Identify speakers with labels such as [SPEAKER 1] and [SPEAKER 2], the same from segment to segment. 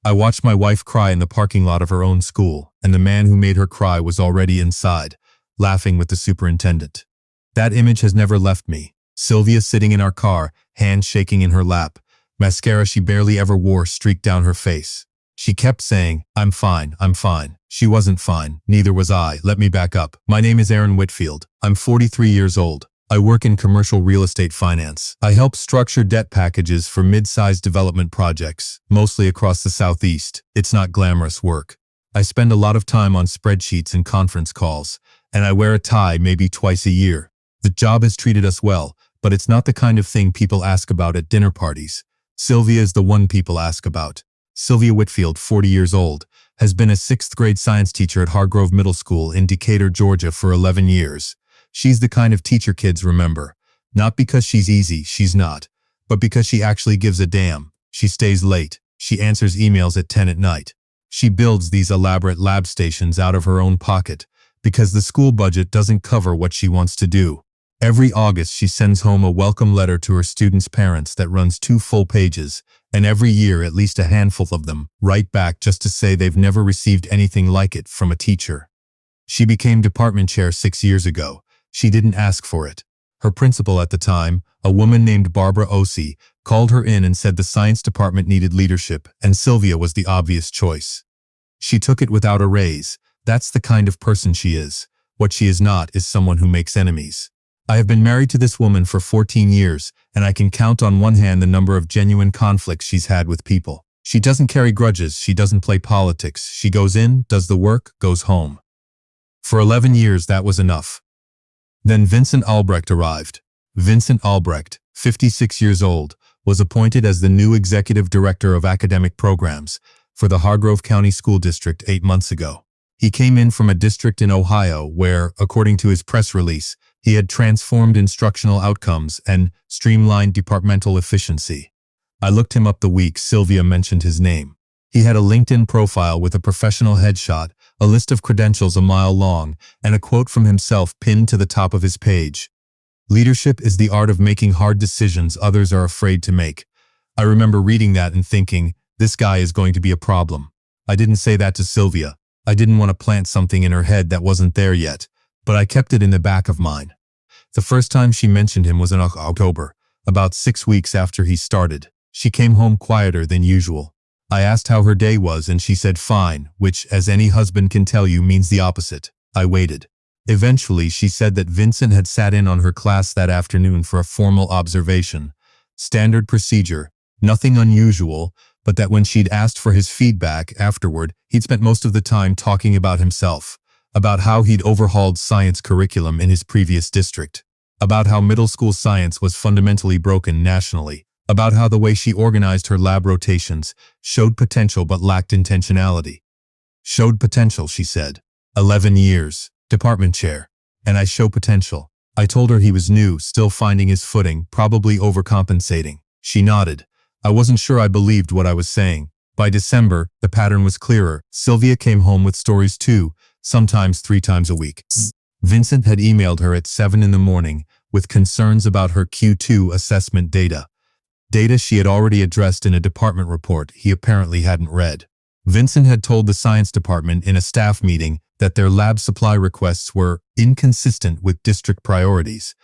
[SPEAKER 1] I watched my wife cry in the parking lot of her own school, and the man who made her cry was already inside, laughing with the superintendent. That image has never left me. Sylvia sitting in our car, hands shaking in her lap, mascara she barely ever wore streaked down her face. She kept saying, "I'm fine, I'm fine." She wasn't fine, neither was I. Let me back up. My name is Aaron Whitfield. I'm 43 years old. I work in commercial real estate finance. I help structure debt packages for mid-sized development projects, mostly across the Southeast. It's not glamorous work. I spend a lot of time on spreadsheets and conference calls, and I wear a tie maybe twice a year. The job has treated us well, but it's not the kind of thing people ask about at dinner parties. Sylvia is the one people ask about. Sylvia Whitfield, 40 years old, has been a 6th grade science teacher at Hargrove Middle School in Decatur, Georgia for 11 years. She's the kind of teacher kids remember. Not because she's easy, she's not, but because she actually gives a damn. She stays late. She answers emails at 10 at night. She builds these elaborate lab stations out of her own pocket because the school budget doesn't cover what she wants to do. Every August, she sends home a welcome letter to her students' parents that runs 2 full pages, and every year at least a handful of them write back just to say they've never received anything like it from a teacher. She became department chair 6 years ago. She didn't ask for it. Her principal at the time, a woman named Barbara Ossie, called her in and said the science department needed leadership, and Sylvia was the obvious choice. She took it without a raise. That's the kind of person she is. What she is not is someone who makes enemies. I have been married to this woman for 14 years, and I can count on one hand the number of genuine conflicts she's had with people. She doesn't carry grudges, she doesn't play politics. She goes in, does the work, goes home. For 11 years, that was enough. Then Vincent Albrecht arrived. Vincent Albrecht, 56 years old, was appointed as the new executive director of academic programs for the Hargrove County School District 8 months ago. He came in from a district in Ohio where, according to his press release, he had transformed instructional outcomes and streamlined departmental efficiency. I looked him up the week Sylvia mentioned his name. He had a LinkedIn profile with a professional headshot, a list of credentials a mile long, and a quote from himself pinned to the top of his page. "Leadership is the art of making hard decisions others are afraid to make." I remember reading that and thinking, this guy is going to be a problem. I didn't say that to Sylvia. I didn't want to plant something in her head that wasn't there yet, but I kept it in the back of mine. The first time she mentioned him was in October, about 6 weeks after he started. She came home quieter than usual. I asked how her day was and she said fine, which, as any husband can tell you, means the opposite. I waited. Eventually, she said that Vincent had sat in on her class that afternoon for a formal observation. Standard procedure, nothing unusual, but that when she'd asked for his feedback afterward, he'd spent most of the time talking about himself, about how he'd overhauled science curriculum in his previous district, about how middle school science was fundamentally broken nationally, about how the way she organized her lab rotations showed potential but lacked intentionality. Showed potential, she said. 11 years, department chair, and I show potential. I told her he was new, still finding his footing, probably overcompensating. She nodded. I wasn't sure I believed what I was saying. By December, the pattern was clearer. Sylvia came home with stories 2, sometimes 3 times a week. Vincent had emailed her at 7 in the morning with concerns about her Q2 assessment data. Data she had already addressed in a department report he apparently hadn't read. Vincent had told the science department in a staff meeting that their lab supply requests were inconsistent with district priorities,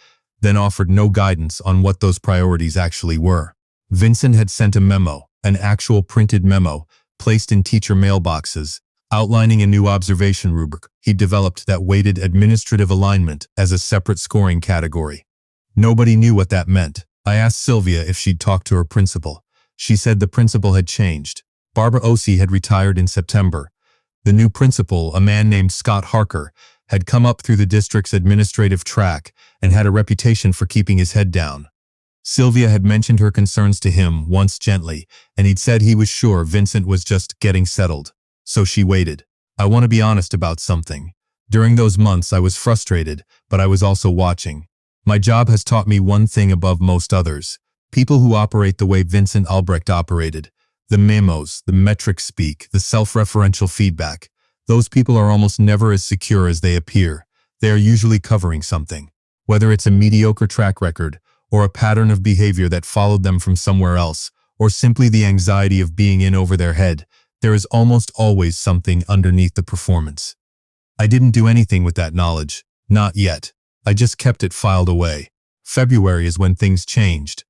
[SPEAKER 1] then offered no guidance on what those priorities actually were. Vincent had sent a memo, an actual printed memo, placed in teacher mailboxes, outlining a new observation rubric. He developed that weighted administrative alignment as a separate scoring category. Nobody knew what that meant. I asked Sylvia if she'd talked to her principal. She said the principal had changed. Barbara Ossie had retired in September. The new principal, a man named Scott Harker, had come up through the district's administrative track and had a reputation for keeping his head down. Sylvia had mentioned her concerns to him once gently, and he'd said he was sure Vincent was just getting settled. So she waited. I want to be honest about something. During those months I was frustrated, but I was also watching. My job has taught me one thing above most others. People who operate the way Vincent Albrecht operated, the memos, the metric speak, the self-referential feedback, those people are almost never as secure as they appear. They are usually covering something. Whether it's a mediocre track record, or a pattern of behavior that followed them from somewhere else, or simply the anxiety of being in over their head, There is almost always something underneath the performance. I didn't do anything with that knowledge. Not yet. I just kept it filed away. February is when things changed.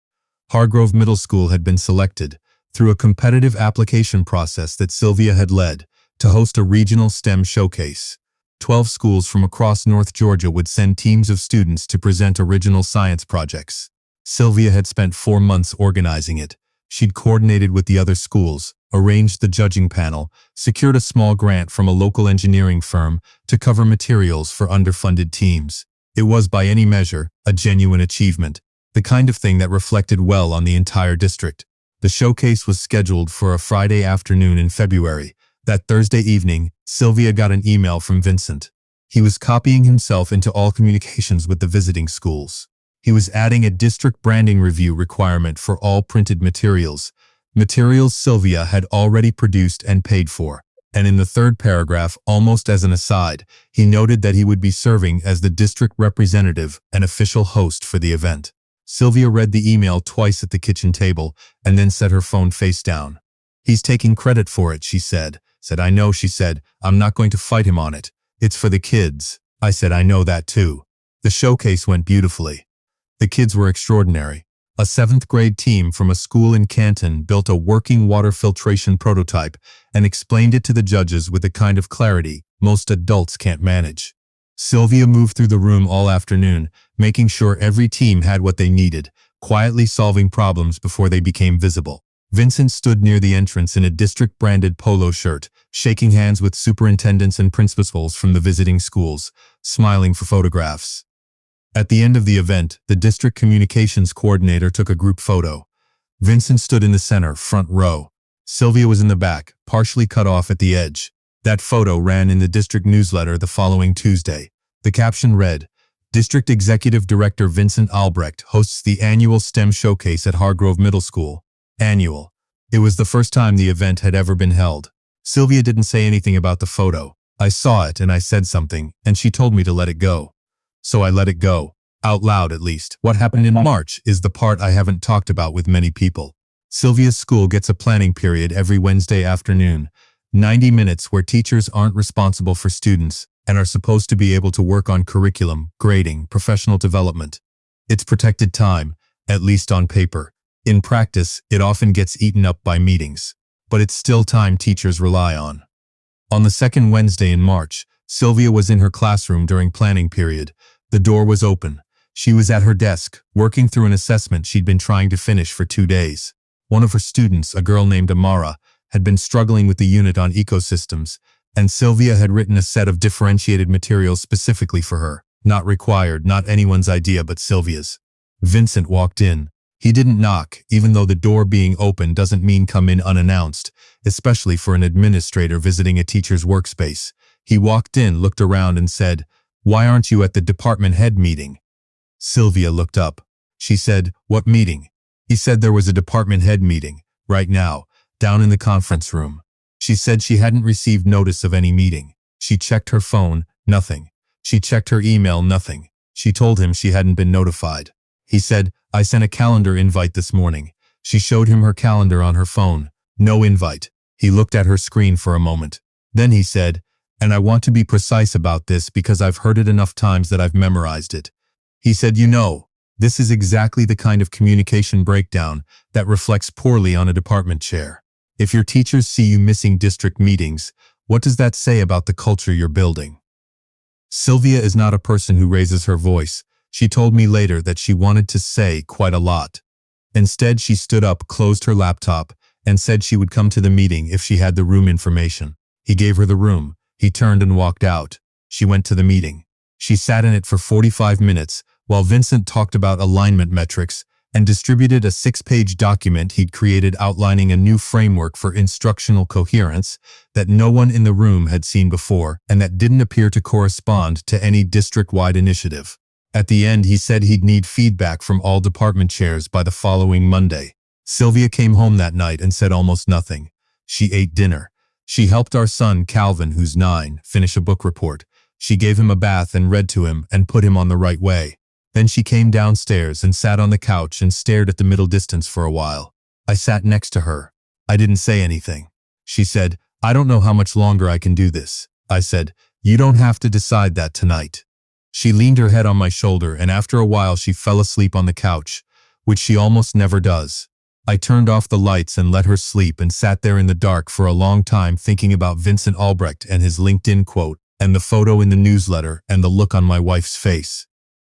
[SPEAKER 1] Hargrove Middle School had been selected, through a competitive application process that Sylvia had led, to host a regional STEM showcase. 12 schools from across North Georgia would send teams of students to present original science projects. Sylvia had spent 4 months organizing it. She'd coordinated with the other schools, arranged the judging panel, secured a small grant from a local engineering firm to cover materials for underfunded teams. It was, by any measure, a genuine achievement, the kind of thing that reflected well on the entire district. The showcase was scheduled for a Friday afternoon in February. That Thursday evening, Sylvia got an email from Vincent. He was copying himself into all communications with the visiting schools. He was adding a district branding review requirement for all printed materials Sylvia had already produced and paid for. And in the third paragraph, almost as an aside, he noted that he would be serving as the district representative and official host for the event. Sylvia read the email twice at the kitchen table and then set her phone face down. "He's taking credit for it," she said. "I know," she said. "I'm not going to fight him on it. It's for the kids." I said, "I know that too." The showcase went beautifully. The kids were extraordinary. A 7th grade team from a school in Canton built a working water filtration prototype and explained it to the judges with a kind of clarity most adults can't manage. Sylvia moved through the room all afternoon, making sure every team had what they needed, quietly solving problems before they became visible. Vincent stood near the entrance in a district-branded polo shirt, shaking hands with superintendents and principals from the visiting schools, smiling for photographs. At the end of the event, the district communications coordinator took a group photo. Vincent stood in the center, front row. Sylvia was in the back, partially cut off at the edge. That photo ran in the district newsletter the following Tuesday. The caption read, "District Executive Director Vincent Albrecht hosts the annual STEM showcase at Hargrove Middle School." Annual. It was the first time the event had ever been held. Sylvia didn't say anything about the photo. I saw it and I said something, and she told me to let it go. So I let it go. Out loud, at least. What happened in March is the part I haven't talked about with many people. Sylvia's school gets a planning period every Wednesday afternoon, 90 minutes where teachers aren't responsible for students and are supposed to be able to work on curriculum, grading, professional development. It's protected time, at least on paper. In practice, it often gets eaten up by meetings, but it's still time teachers rely on. On the second Wednesday in March, Sylvia was in her classroom during planning period. The door was open. She was at her desk, working through an assessment she'd been trying to finish for 2 days. One of her students, a girl named Amara, had been struggling with the unit on ecosystems, and Sylvia had written a set of differentiated materials specifically for her. Not required, not anyone's idea but Sylvia's. Vincent walked in. He didn't knock, even though the door being open doesn't mean come in unannounced, especially for an administrator visiting a teacher's workspace. He walked in, looked around and said, "Why aren't you at the department head meeting?" Sylvia looked up. She said, "What meeting?" He said there was a department head meeting, right now, down in the conference room. She said she hadn't received notice of any meeting. She checked her phone, nothing. She checked her email, nothing. She told him she hadn't been notified. He said, "I sent a calendar invite this morning." She showed him her calendar on her phone. No invite. He looked at her screen for a moment. Then he said, "And I want to be precise about this because I've heard it enough times that I've memorized it." He said, "You know, this is exactly the kind of communication breakdown that reflects poorly on a department chair. If your teachers see you missing district meetings, what does that say about the culture you're building?" Sylvia is not a person who raises her voice. She told me later that she wanted to say quite a lot. Instead, she stood up, closed her laptop, and said she would come to the meeting if she had the room information. He gave her the room. He turned and walked out. She went to the meeting. She sat in it for 45 minutes while Vincent talked about alignment metrics and distributed a 6-page document he'd created outlining a new framework for instructional coherence that no one in the room had seen before and that didn't appear to correspond to any district-wide initiative. At the end, he said he'd need feedback from all department chairs by the following Monday. Sylvia came home that night and said almost nothing. She ate dinner. She helped our son, Calvin, who's 9, finish a book report. She gave him a bath and read to him and put him on the right way. Then she came downstairs and sat on the couch and stared at the middle distance for a while. I sat next to her. I didn't say anything. She said, I don't know how much longer I can do this. I said, you don't have to decide that tonight. She leaned her head on my shoulder, and after a while she fell asleep on the couch, which she almost never does. I turned off the lights and let her sleep and sat there in the dark for a long time thinking about Vincent Albrecht and his LinkedIn quote and the photo in the newsletter and the look on my wife's face.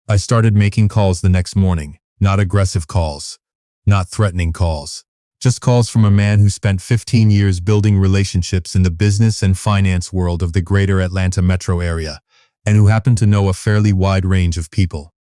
[SPEAKER 1] I started making calls the next morning, not aggressive calls, not threatening calls, just calls from a man who spent 15 years building relationships in the business and finance world of the greater Atlanta metro area, and who happened to know a fairly wide range of people.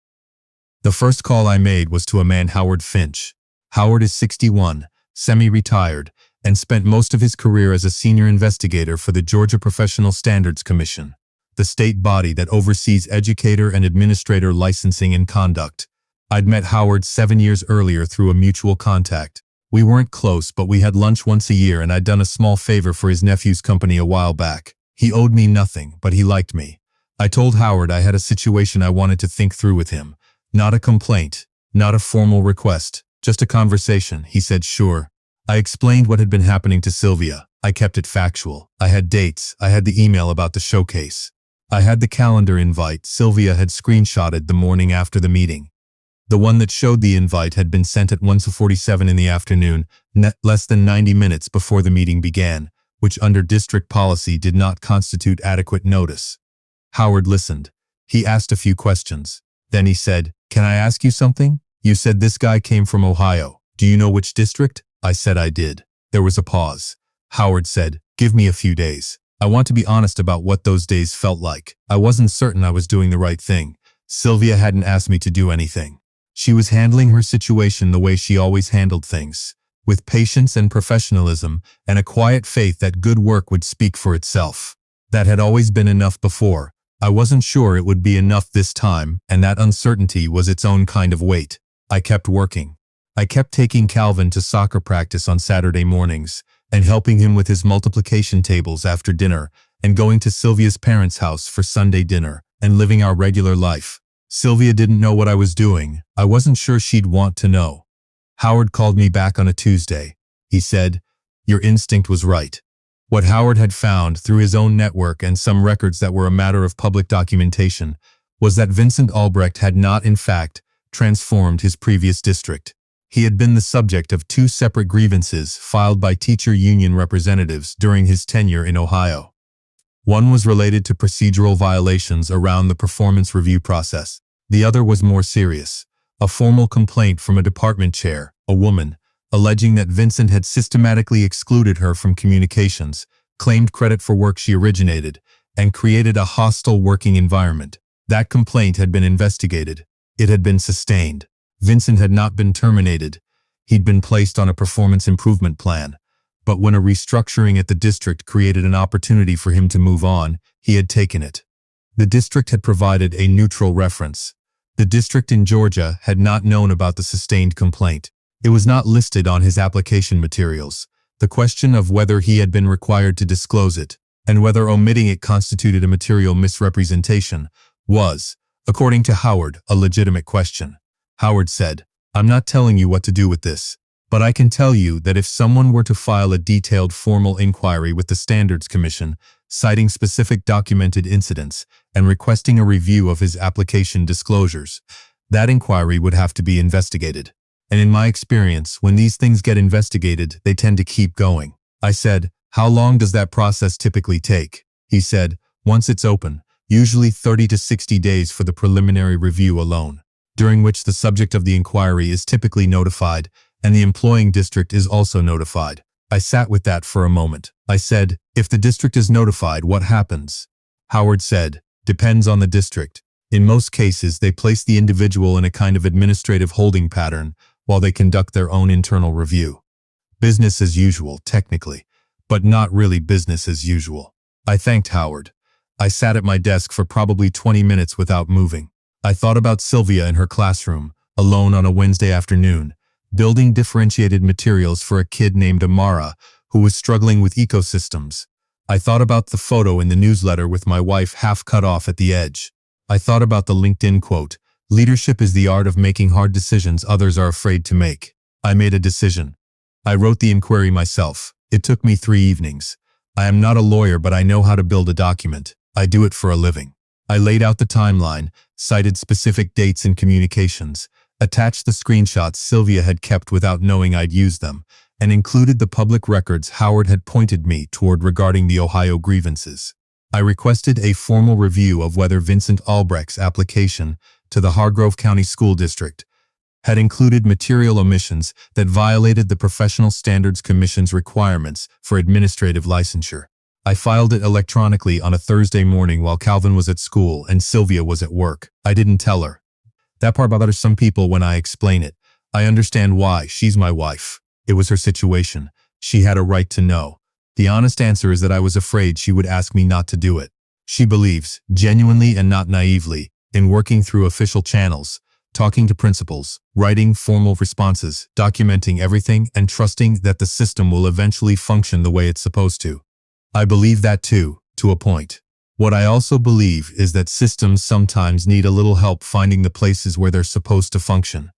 [SPEAKER 1] The first call I made was to a man, Howard Finch. Howard is 61, semi-retired, and spent most of his career as a senior investigator for the Georgia Professional Standards Commission, the state body that oversees educator and administrator licensing and conduct. I'd met Howard 7 years earlier through a mutual contact. We weren't close, but we had lunch once a year, and I'd done a small favor for his nephew's company a while back. He owed me nothing, but he liked me. I told Howard I had a situation I wanted to think through with him. Not a complaint, not a formal request, just a conversation. He said, sure. I explained what had been happening to Sylvia. I kept it factual. I had dates. I had the email about the showcase. I had the calendar invite Sylvia had screenshotted the morning after the meeting. The one that showed the invite had been sent at 1:47 in the afternoon, less than 90 minutes before the meeting began, which under district policy did not constitute adequate notice. Howard listened. He asked a few questions. Then he said, can I ask you something? You said this guy came from Ohio. Do you know which district? I said I did. There was a pause. Howard said, give me a few days. I want to be honest about what those days felt like. I wasn't certain I was doing the right thing. Sylvia hadn't asked me to do anything. She was handling her situation the way she always handled things, with patience and professionalism and a quiet faith that good work would speak for itself. That had always been enough before. I wasn't sure it would be enough this time, and that uncertainty was its own kind of weight. I kept working. I kept taking Calvin to soccer practice on Saturday mornings, and helping him with his multiplication tables after dinner, and going to Sylvia's parents' house for Sunday dinner, and living our regular life. Sylvia didn't know what I was doing. I wasn't sure she'd want to know. Howard called me back on a Tuesday. He said, your instinct was right. What Howard had found through his own network and some records that were a matter of public documentation was that Vincent Albrecht had not, in fact, transformed his previous district. He had been the subject of 2 separate grievances filed by teacher union representatives during his tenure in Ohio. One was related to procedural violations around the performance review process. The other was more serious, a formal complaint from a department chair, a woman, alleging that Vincent had systematically excluded her from communications, claimed credit for work she originated, and created a hostile working environment. That complaint had been investigated. It had been sustained. Vincent had not been terminated. He'd been placed on a performance improvement plan. But when a restructuring at the district created an opportunity for him to move on, he had taken it. The district had provided a neutral reference. The district in Georgia had not known about the sustained complaint. It was not listed on his application materials. The question of whether he had been required to disclose it, and whether omitting it constituted a material misrepresentation, was, according to Howard, a legitimate question. Howard said, I'm not telling you what to do with this. But I can tell you that if someone were to file a detailed formal inquiry with the Standards Commission, citing specific documented incidents and requesting a review of his application disclosures, that inquiry would have to be investigated. And in my experience, when these things get investigated, they tend to keep going. I said, how long does that process typically take? He said, once it's open, usually 30 to 60 days for the preliminary review alone, during which the subject of the inquiry is typically notified, and the employing district is also notified. I sat with that for a moment. I said, if the district is notified, what happens? Howard said, depends on the district. In most cases, they place the individual in a kind of administrative holding pattern while they conduct their own internal review. Business as usual, technically, but not really business as usual. I thanked Howard. I sat at my desk for probably 20 minutes without moving. I thought about Sylvia in her classroom, alone on a Wednesday afternoon, building differentiated materials for a kid named Amara who was struggling with ecosystems. I thought about the photo in the newsletter with my wife half cut off at the edge. I thought about the LinkedIn quote, leadership is the art of making hard decisions others are afraid to make. I made a decision. I wrote the inquiry myself. It took me 3 evenings. I am not a lawyer, but I know how to build a document. I do it for a living. I laid out the timeline, cited specific dates and communications, attached the screenshots Sylvia had kept without knowing I'd used them, and included the public records Howard had pointed me toward regarding the Ohio grievances. I requested a formal review of whether Vincent Albrecht's application to the Hargrove County School District had included material omissions that violated the Professional Standards Commission's requirements for administrative licensure. I filed it electronically on a Thursday morning while Calvin was at school and Sylvia was at work. I didn't tell her. That part bothers some people when I explain it. I understand why. She's my wife. It was her situation. She had a right to know. The honest answer is that I was afraid she would ask me not to do it. She believes, genuinely and not naively, in working through official channels, talking to principals, writing formal responses, documenting everything, and trusting that the system will eventually function the way it's supposed to. I believe that too, to a point. What I also believe is that systems sometimes need a little help finding the places where they're supposed to function.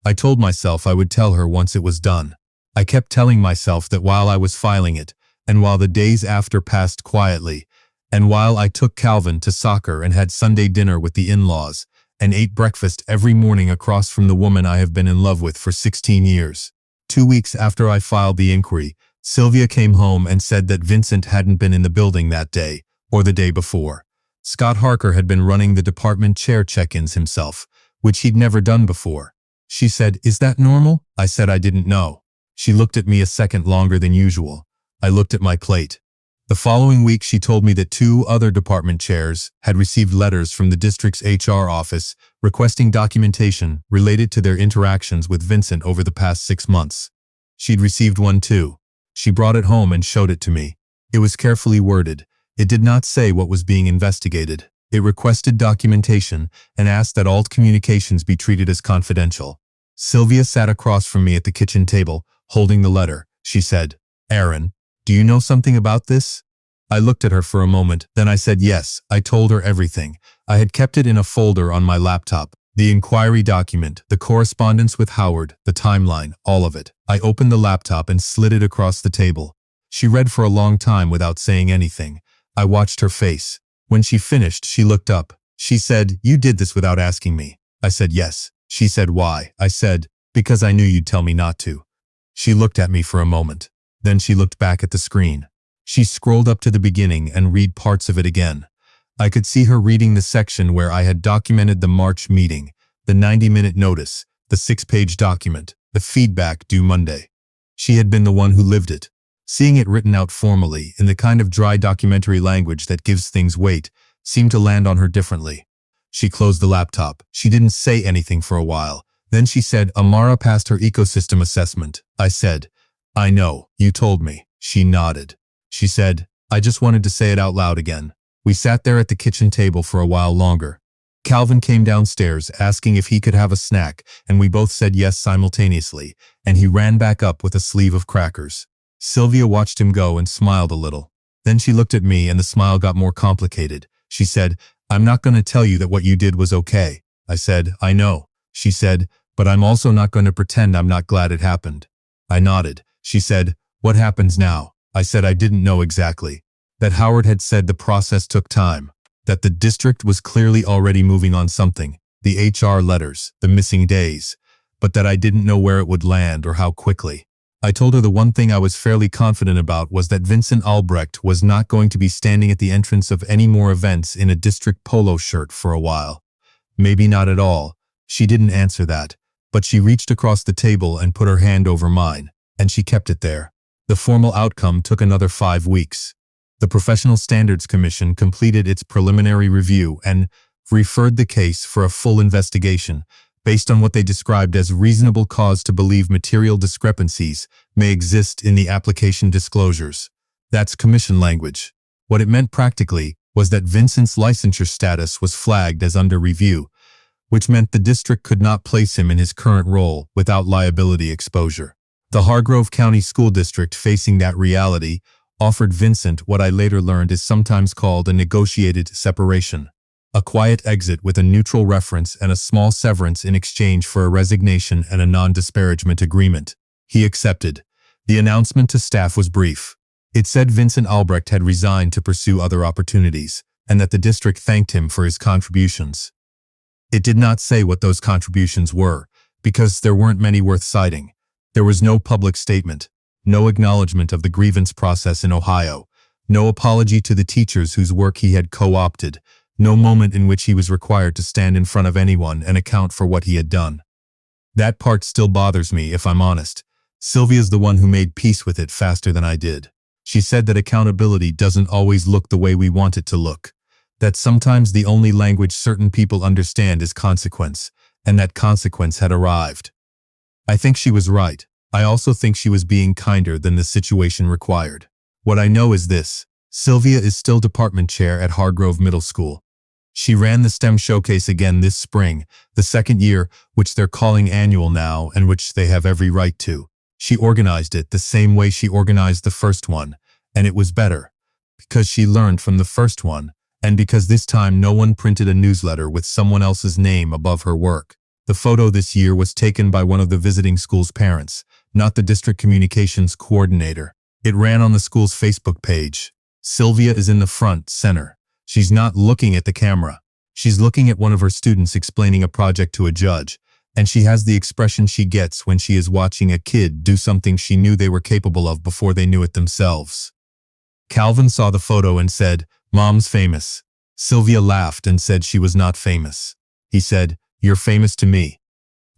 [SPEAKER 1] I told myself I would tell her once it was done. I kept telling myself that while I was filing it, and while the days after passed quietly, and while I took Calvin to soccer and had Sunday dinner with the in-laws, and ate breakfast every morning across from the woman I have been in love with for 16 years. 2 weeks after I filed the inquiry, Sylvia came home and said that Vincent hadn't been in the building that day, or the day before. Scott Harker had been running the department chair check-ins himself, which he'd never done before. She said, "Is that normal?" I said I didn't know. She looked at me a second longer than usual. I looked at my plate. The following week, she told me that 2 other department chairs had received letters from the district's HR office requesting documentation related to their interactions with Vincent over the past 6 months. She'd received one too. She brought it home and showed it to me. It was carefully worded. It did not say what was being investigated. It requested documentation and asked that all communications be treated as confidential. Sylvia sat across from me at the kitchen table, holding the letter. She said, "Aaron, do you know something about this?" I looked at her for a moment, then I said yes. I told her everything. I had kept it in a folder on my laptop. The inquiry document, the correspondence with Howard, the timeline, all of it. I opened the laptop and slid it across the table. She read for a long time without saying anything. I watched her face. When she finished, she looked up. She said, "You did this without asking me." I said yes. She said, "Why?" I said, "Because I knew you'd tell me not to." She looked at me for a moment. Then she looked back at the screen. She scrolled up to the beginning and read parts of it again. I could see her reading the section where I had documented the March meeting, the 90-minute notice, the 6-page document, the feedback due Monday. She had been the one who lived it. Seeing it written out formally, in the kind of dry documentary language that gives things weight, seemed to land on her differently. She closed the laptop. She didn't say anything for a while. Then she said, "Amara passed her ecosystem assessment." I said, "I know, you told me." She nodded. She said, "I just wanted to say it out loud again." We sat there at the kitchen table for a while longer. Calvin came downstairs asking if he could have a snack, and we both said yes simultaneously, and he ran back up with a sleeve of crackers. Sylvia watched him go and smiled a little. Then she looked at me and the smile got more complicated. She said, "I'm not going to tell you that what you did was okay." I said, "I know." She said, "But I'm also not going to pretend I'm not glad it happened." I nodded. She said, "What happens now?" I said I didn't know exactly. That Howard had said the process took time. That the district was clearly already moving on something, the HR letters, the missing days, but that I didn't know where it would land or how quickly. I told her the one thing I was fairly confident about was that Vincent Albrecht was not going to be standing at the entrance of any more events in a district polo shirt for a while. Maybe not at all. She didn't answer that, but she reached across the table and put her hand over mine, and she kept it there. The formal outcome took another 5 weeks. The Professional Standards Commission completed its preliminary review and referred the case for a full investigation based on what they described as reasonable cause to believe material discrepancies may exist in the application disclosures. That's commission language. What it meant practically was that Vincent's licensure status was flagged as under review, which meant the district could not place him in his current role without liability exposure. The Hargrove County School District, facing that reality, offered Vincent what I later learned is sometimes called a negotiated separation, a quiet exit with a neutral reference and a small severance in exchange for a resignation and a non-disparagement agreement. He accepted. The announcement to staff was brief. It said Vincent Albrecht had resigned to pursue other opportunities, and that the district thanked him for his contributions. It did not say what those contributions were, because there weren't many worth citing. There was no public statement, no acknowledgement of the grievance process in Ohio, no apology to the teachers whose work he had co-opted, no moment in which he was required to stand in front of anyone and account for what he had done. That part still bothers me, if I'm honest. Sylvia's the one who made peace with it faster than I did. She said that accountability doesn't always look the way we want it to look. That sometimes the only language certain people understand is consequence, and that consequence had arrived. I think she was right. I also think she was being kinder than the situation required. What I know is this: Sylvia is still department chair at Hargrove Middle School. She ran the STEM showcase again this spring, the second year, which they're calling annual now and which they have every right to. She organized it the same way she organized the first one, and it was better. Because she learned from the first one, and because this time no one printed a newsletter with someone else's name above her work. The photo this year was taken by one of the visiting school's parents, not the district communications coordinator. It ran on the school's Facebook page. Sylvia is in the front, center. She's not looking at the camera. She's looking at one of her students explaining a project to a judge, and she has the expression she gets when she is watching a kid do something she knew they were capable of before they knew it themselves. Calvin saw the photo and said, "Mom's famous." Sylvia laughed and said she was not famous. He said, "You're famous to me."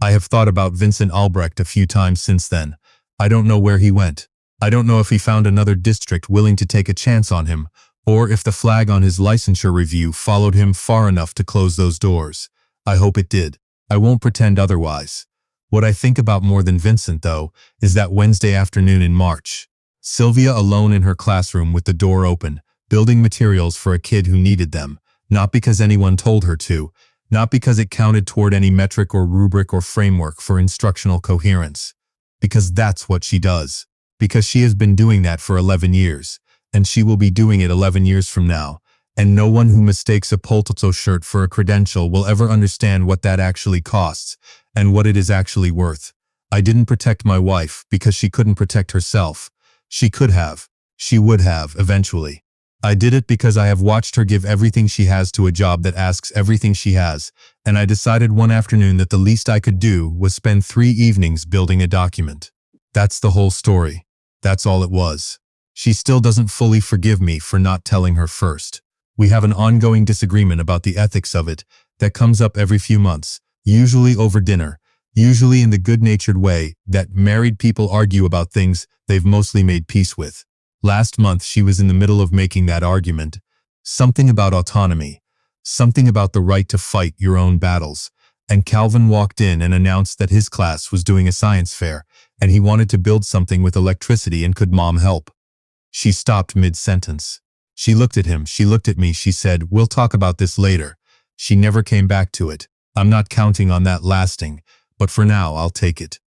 [SPEAKER 1] I have thought about Vincent Albrecht a few times since then. I don't know where he went. I don't know if he found another district willing to take a chance on him, or if the flag on his licensure review followed him far enough to close those doors. I hope it did. I won't pretend otherwise. What I think about more than Vincent, though, is that Wednesday afternoon in March. Sylvia alone in her classroom with the door open, building materials for a kid who needed them, not because anyone told her to, not because it counted toward any metric or rubric or framework for instructional coherence. Because that's what she does. Because she has been doing that for 11 years. And she will be doing it 11 years from now, and no one who mistakes a Poltozzo shirt for a credential will ever understand what that actually costs, and what it is actually worth. I didn't protect my wife because she couldn't protect herself. She could have. She would have, eventually. I did it because I have watched her give everything she has to a job that asks everything she has, and I decided one afternoon that the least I could do was spend 3 evenings building a document. That's the whole story. That's all it was. She still doesn't fully forgive me for not telling her first. We have an ongoing disagreement about the ethics of it that comes up every few months, usually over dinner, usually in the good-natured way that married people argue about things they've mostly made peace with. Last month she was in the middle of making that argument. Something about autonomy, something about the right to fight your own battles, and Calvin walked in and announced that his class was doing a science fair, and he wanted to build something with electricity and could Mom help. She stopped mid-sentence. She looked at him, she looked at me, she said, "We'll talk about this later." She never came back to it. I'm not counting on that lasting, but for now I'll take it.